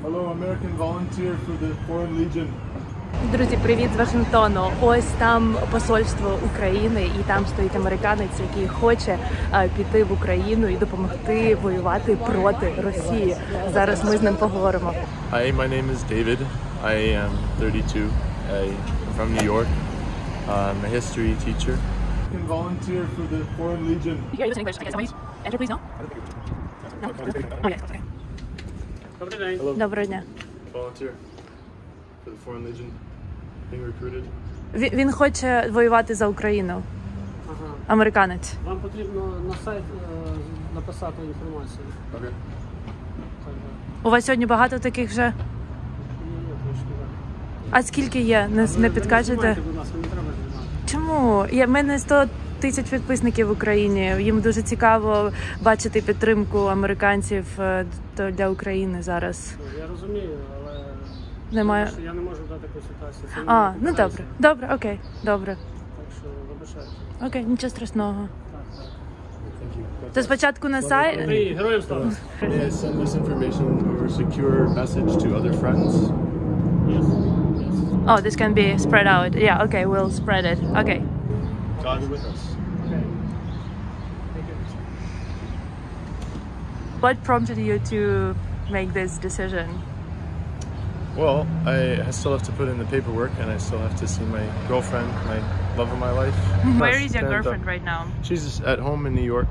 Hello, American volunteer for the Foreign Legion. Друзі, привіт з Вашингтону. Ось там посольство України, і там стоїть американець, який хоче піти в Україну і допомогти воювати проти Росії. Зараз ми з ним поговоримо. Hi, my name is David. I am 32. I'm from New York. I'm a history teacher. American volunteer for the Foreign Legion. You use English, I guess. Enter, please, no? No? Okay. Hello. Доброго дня. Volunteer for the Foreign Legion. Being recruited. Він хоче воювати за Україну. Ага. Американець. Вам потрібно на сайт написати інформацію. Okay. У вас сьогодні багато таких вже? Ні, трошки так. А скільки є? Не підкажете? Знімайте, будь ласка, не треба знімати. Чому? В мене 100 тисяч підписників в Україні. Їм дуже цікаво бачити підтримку американців для України зараз. Я розумію, але Немає. я не можу дати консультацію. Ну добре. Добре, окей, добре. Так що вибачайте. Окей, нічого страшного. Так. Thank you. То спочатку на сайт. Привіт, героям слава. May I send this information over secure message to other friends? Yes. Oh, this can be spread out. Yeah, okay, we'll spread it. Okay. God be with us. Okay. Thank you. What prompted you to make this decision? Well, I still have to put in the paperwork, and I still have to see my girlfriend, my love of my life. Where is your Stand girlfriend up. right now? She's at home in New York.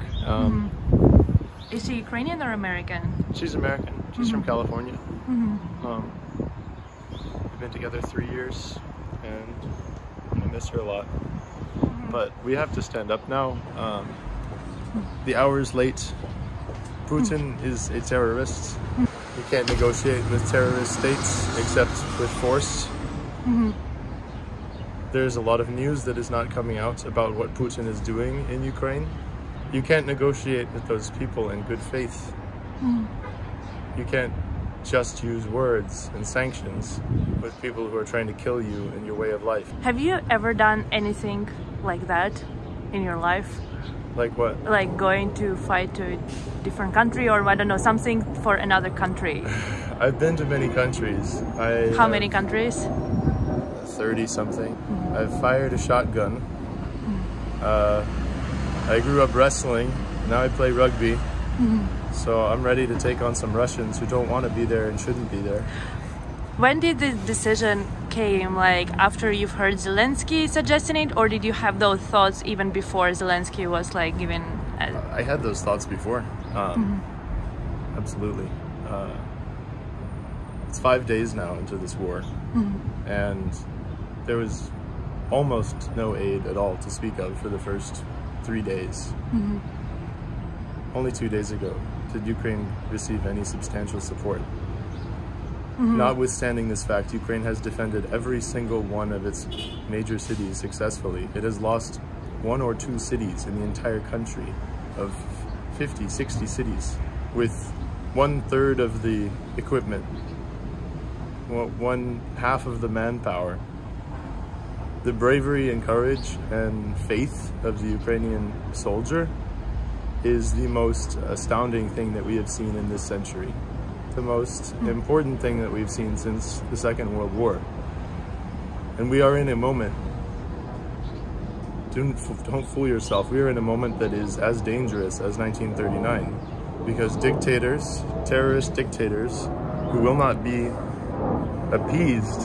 Is she Ukrainian or American? She's American. She's from California. We've been together 3 years, and I miss her a lot. But we have to stand up now. The hour is late. Putin is a terrorist. You can't negotiate with terrorist states except with force. There's a lot of news that is not coming out about what Putin is doing in Ukraine. You can't negotiate with those people in good faith. You can't just use words and sanctions with people who are trying to kill you in your way of life. Have you ever done anything like that in your life? Like what? Like going to fight to a different country, or I don't know, something for another country? I've been to many countries. How many countries? 30 something. I've fired a shotgun. I grew up wrestling. Now I play rugby. So I'm ready to take on some Russians who don't want to be there and shouldn't be there. When did the decision came? Like after you've heard Zelensky suggesting it, or did you have those thoughts even before Zelensky was like given? I had those thoughts before. Absolutely. It's 5 days now into this war, and there was almost no aid at all to speak of for the first 3 days. Only 2 days ago did Ukraine receive any substantial support. Notwithstanding this fact, Ukraine has defended every single one of its major cities successfully. It has lost 1 or 2 cities in the entire country of 50, 60 cities with 1/3 of the equipment, 1/2 of the manpower. The bravery and courage and faith of the Ukrainian soldier is the most astounding thing that we have seen in this century. The most important thing that we've seen since the Second World War. And we are in a moment, don't fool yourself, we are in a moment that is as dangerous as 1939, because dictators, terrorist dictators, who will not be appeased,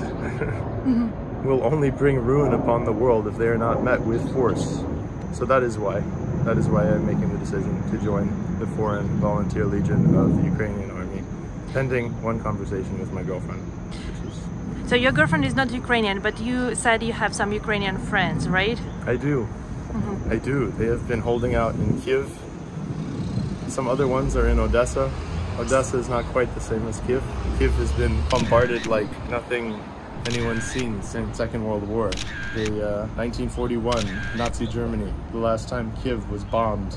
will only bring ruin upon the world if they are not met with force. So that is why I'm making the decision to join the Foreign Volunteer Legion of the Ukrainian Army, pending one conversation with my girlfriend. So your girlfriend is not Ukrainian, but you said you have some Ukrainian friends, right? I do. I do. They have been holding out in Kyiv. Some other ones are in Odessa. Odessa is not quite the same as Kyiv. Kyiv has been bombarded like nothing anyone's seen since Second World War. The 1941 Nazi Germany, the last time Kyiv was bombed.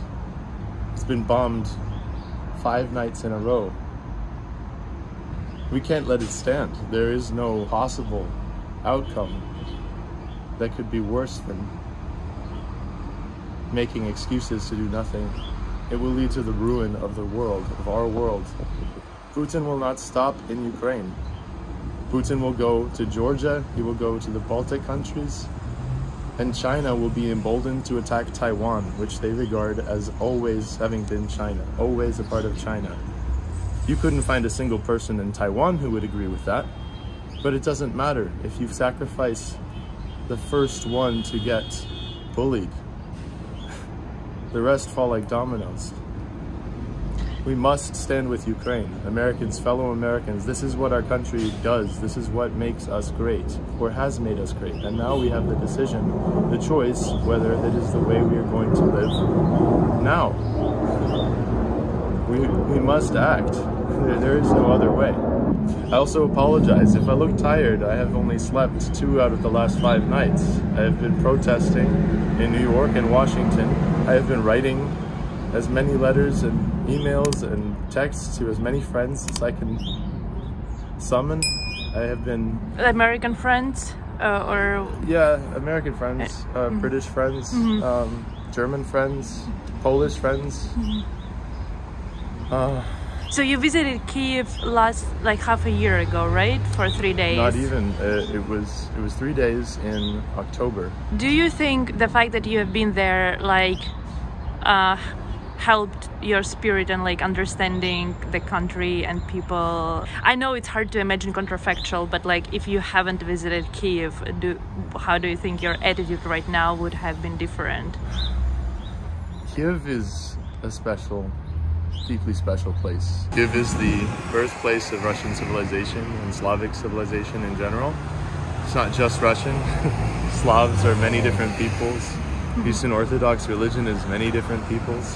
It's been bombed 5 nights in a row. We can't let it stand. There is no possible outcome that could be worse than making excuses to do nothing it will lead to the ruin of the world, of our world. Putin will not stop in Ukraine. Putin will go to Georgia, he will go to the Baltic countries, and China will be emboldened to attack Taiwan, which they regard as always having been China, always a part of China. You couldn't find a single person in Taiwan who would agree with that, but it doesn't matter if you sacrifice the first one to get bullied. The rest fall like dominoes. We must stand with Ukraine. Americans, fellow Americans, this is what our country does. This is what makes us great, or has made us great. And now we have the decision, the choice, whether that is the way we are going to live now. We must act. There is no other way. I also apologize. If I look tired, I have only slept 2 out of the last 5 nights. I have been protesting in New York and Washington. I have been writing as many letters and emails and texts to as many friends as I can summon. I have been... American friends? Yeah, American friends, British friends, German friends, Polish friends. So you visited Kyiv like half a year ago, right? For 3 days? Not even. It was 3 days in October. Do you think the fact that you have been there helped your spirit and like understanding the country and people? I know it's hard to imagine counterfactual, but like if you haven't visited Kyiv, how do you think your attitude right now would have been different? Kyiv is a special, deeply special place. Kyiv is the birthplace of Russian civilization and Slavic civilization in general. It's not just Russian. Slavs are many different peoples. Eastern Orthodox religion is many different peoples.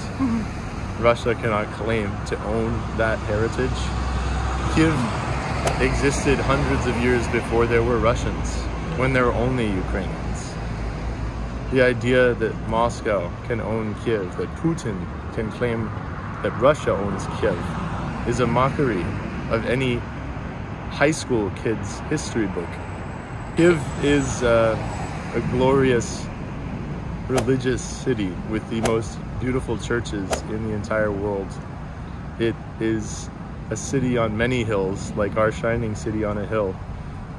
Russia cannot claim to own that heritage. Kyiv existed hundreds of years before there were Russians, when there were only Ukrainians. The idea that Moscow can own Kyiv, that Putin can claim that Russia owns Kyiv, is a mockery of any high school kid's history book. Kyiv is a glorious religious city with the most beautiful churches in the entire world. It is a city on many hills, like our shining city on a hill.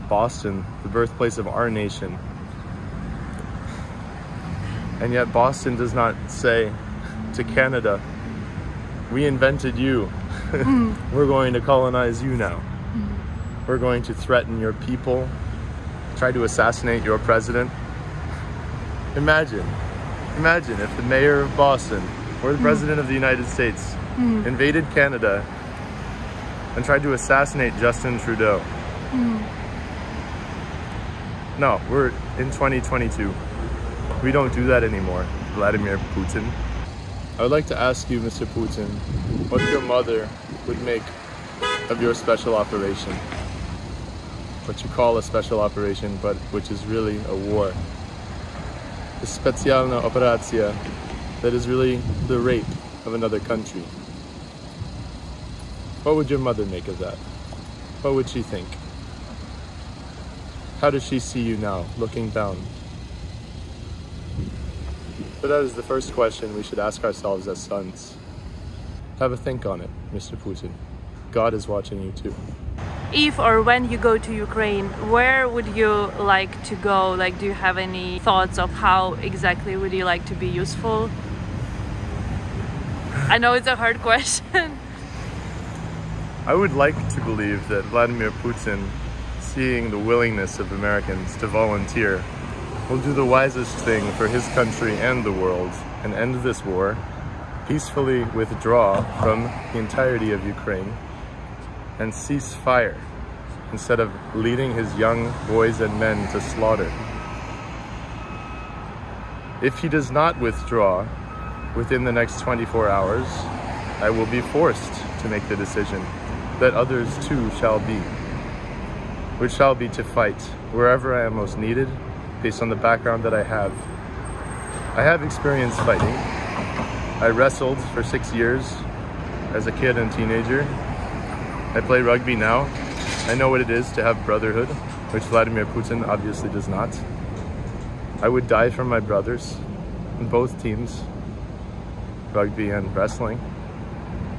Boston, the birthplace of our nation. And yet Boston does not say to Canada, we invented you. We're going to colonize you now. We're going to threaten your people, try to assassinate your president. Imagine if the mayor of Boston or the president of the United States invaded Canada and tried to assassinate Justin Trudeau. No, we're in 2022. We don't do that anymore, Vladimir Putin. I would like to ask you, Mr. Putin, what your mother would make of your special operation. What you call a special operation, but which is really a war. The specjalna operacja that is really the rape of another country. What would your mother make of that? What would she think? How does she see you now, looking down? So that is the first question we should ask ourselves as sons. Have a think on it, Mr. Putin. God is watching you too. If or when you go to Ukraine, where would you like to go? Like, do you have any thoughts of how exactly would you like to be useful? I know it's a hard question. I would like to believe that Vladimir Putin, seeing the willingness of Americans to volunteer, will do the wisest thing for his country and the world and end this war, peacefully withdraw from the entirety of Ukraine, and cease fire instead of leading his young boys and men to slaughter. If he does not withdraw within the next 24 hours, I will be forced to make the decision that others too shall be, which shall be to fight wherever I am most needed based on the background that I have. I have experience fighting. I wrestled for 6 years as a kid and teenager. I play rugby now. I know what it is to have brotherhood, which Vladimir Putin obviously does not. I would die for my brothers in both teams. rugby and wrestling.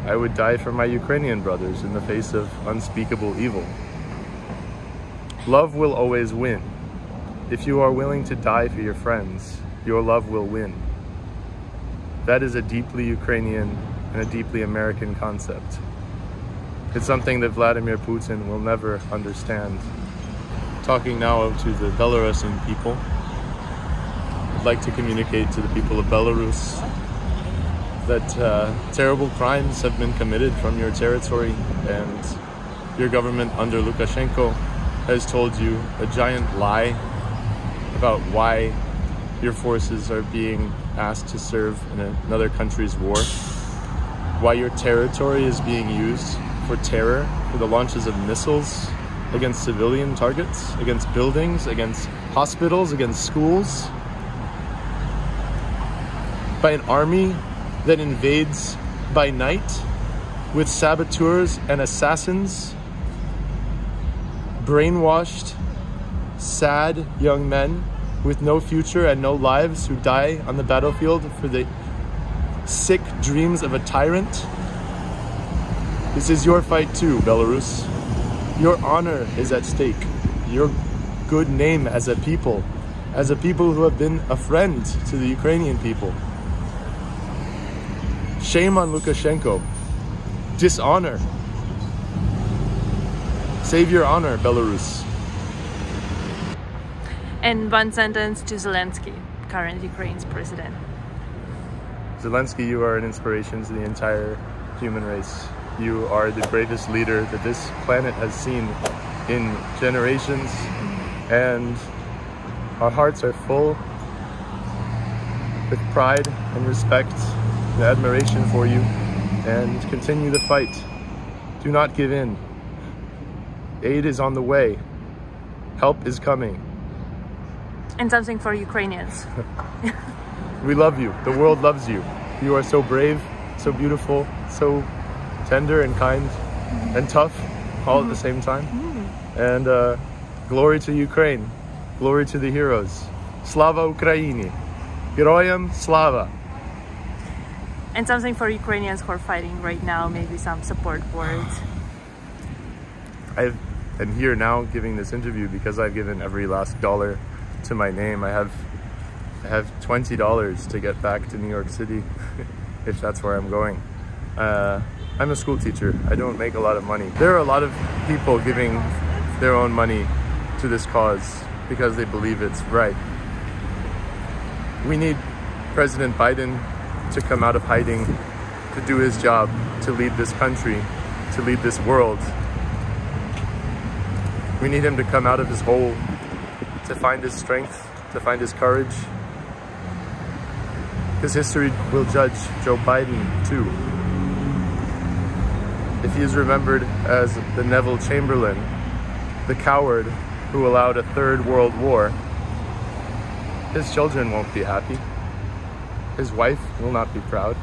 I would die for my Ukrainian brothers in the face of unspeakable evil. Love will always win. If you are willing to die for your friends, your love will win. That is a deeply Ukrainian and a deeply American concept. It's something that Vladimir Putin will never understand. Talking now to the Belarusian people, I'd like to communicate to the people of Belarus that terrible crimes have been committed from your territory, and your government under Lukashenko has told you a giant lie about why your forces are being asked to serve in another country's war, why your territory is being used for terror, for the launches of missiles against civilian targets, against buildings, against hospitals, against schools, by an army that invades by night with saboteurs and assassins, brainwashed, sad young men with no future and no lives who die on the battlefield for the sick dreams of a tyrant. This is your fight too, Belarus. Your honor is at stake. Your good name as a people who have been a friend to the Ukrainian people. Shame on Lukashenko. Dishonor. Save your honor, Belarus. And one sentence to Zelensky, current Ukraine's president. Zelensky, you are an inspiration to the entire human race. You are the bravest leader that this planet has seen in generations, and our hearts are full with pride and respect and admiration for you, and continue the fight. Do not give in. Aid is on the way. Help is coming. And something for Ukrainians. We love you. The world loves you. You are so brave, so beautiful, so tender and kind and tough all at the same time. And glory to Ukraine. Glory to the heroes. Slava Україні. Героям слава. And something for Ukrainians who are fighting right now, maybe some support words. I'm here now giving this interview because I've given every last dollar to my name. I have $20 to get back to New York City if that's where I'm going. I'm a school teacher. I don't make a lot of money. There are a lot of people giving their own money to this cause because they believe it's right. We need President Biden to come out of hiding, to do his job, to lead this country, to lead this world. We need him to come out of his hole, to find his strength, to find his courage. Because history will judge Joe Biden too. If he is remembered as the Neville Chamberlain, the coward who allowed a third world war, his children won't be happy. His wife will not be proud.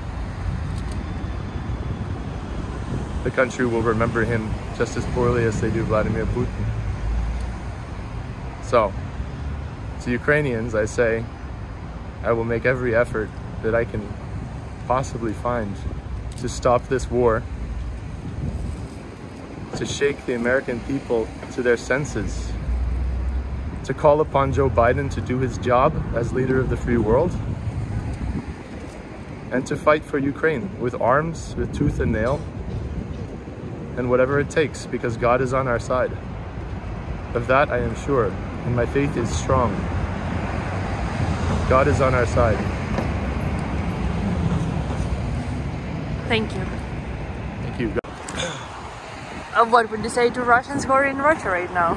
The country will remember him just as poorly as they do Vladimir Putin. So, to Ukrainians, I say, I will make every effort that I can possibly find to stop this war, to shake the American people to their senses, to call upon Joe Biden to do his job as leader of the free world, and to fight for Ukraine with arms, with tooth and nail, and whatever it takes, because God is on our side. Of that I am sure, and my faith is strong. God is on our side. Thank you. Thank you. What would you say to Russians who are in Russia right now?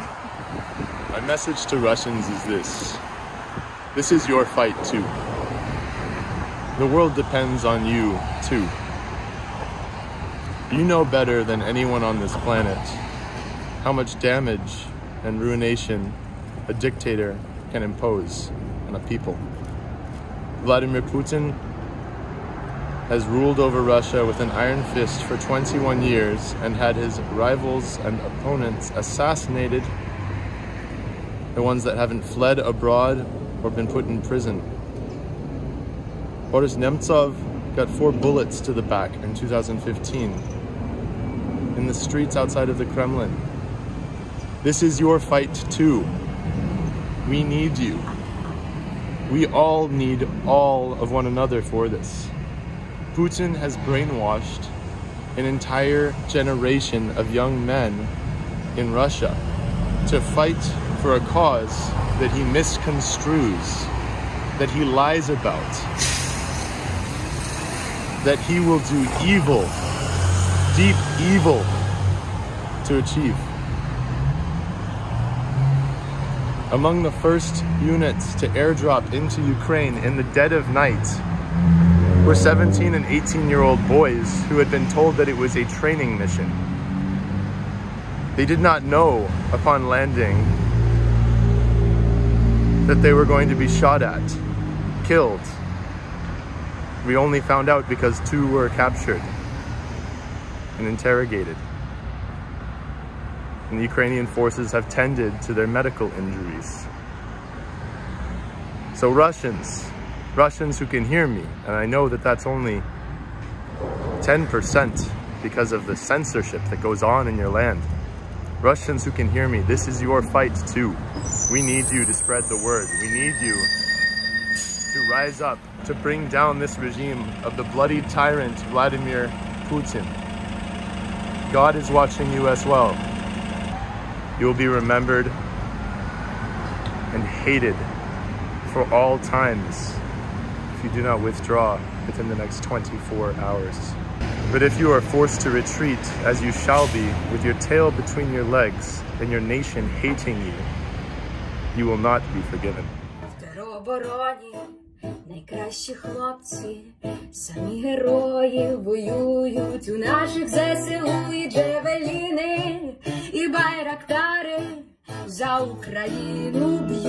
My message to Russians is this. This is your fight too. The world depends on you too. You know better than anyone on this planet how much damage and ruination a dictator can impose on a people. Vladimir Putin has ruled over Russia with an iron fist for 21 years and had his rivals and opponents assassinated, the ones that haven't fled abroad or been put in prison. Boris Nemtsov got 4 bullets to the back in 2015 in the streets outside of the Kremlin. This is your fight too. We need you. We all need all of one another for this. Putin has brainwashed an entire generation of young men in Russia to fight for a cause that he misconstrues, that he lies about, that he will do evil, deep evil, to achieve. Among the first units to airdrop into Ukraine in the dead of night were 17 and 18-year-old boys who had been told that it was a training mission. They did not know upon landing that they were going to be shot at, killed. We only found out because 2 were captured and interrogated. And the Ukrainian forces have tended to their medical injuries. So Russians who can hear me, and I know that that's only 10% because of the censorship that goes on in your land. Russians who can hear me, this is your fight too. We need you to spread the word. We need you to rise up, to bring down this regime of the bloody tyrant Vladimir Putin. God is watching you as well. You will be remembered and hated for all times if you do not withdraw within the next 24 hours. But if you are forced to retreat, as you shall be, with your tail between your legs and your nation hating you, you will not be forgiven. Найкращі хлопці, самі герої воюють у наших ЗСУ і джевеліни, і байрактари за Україну б'ють.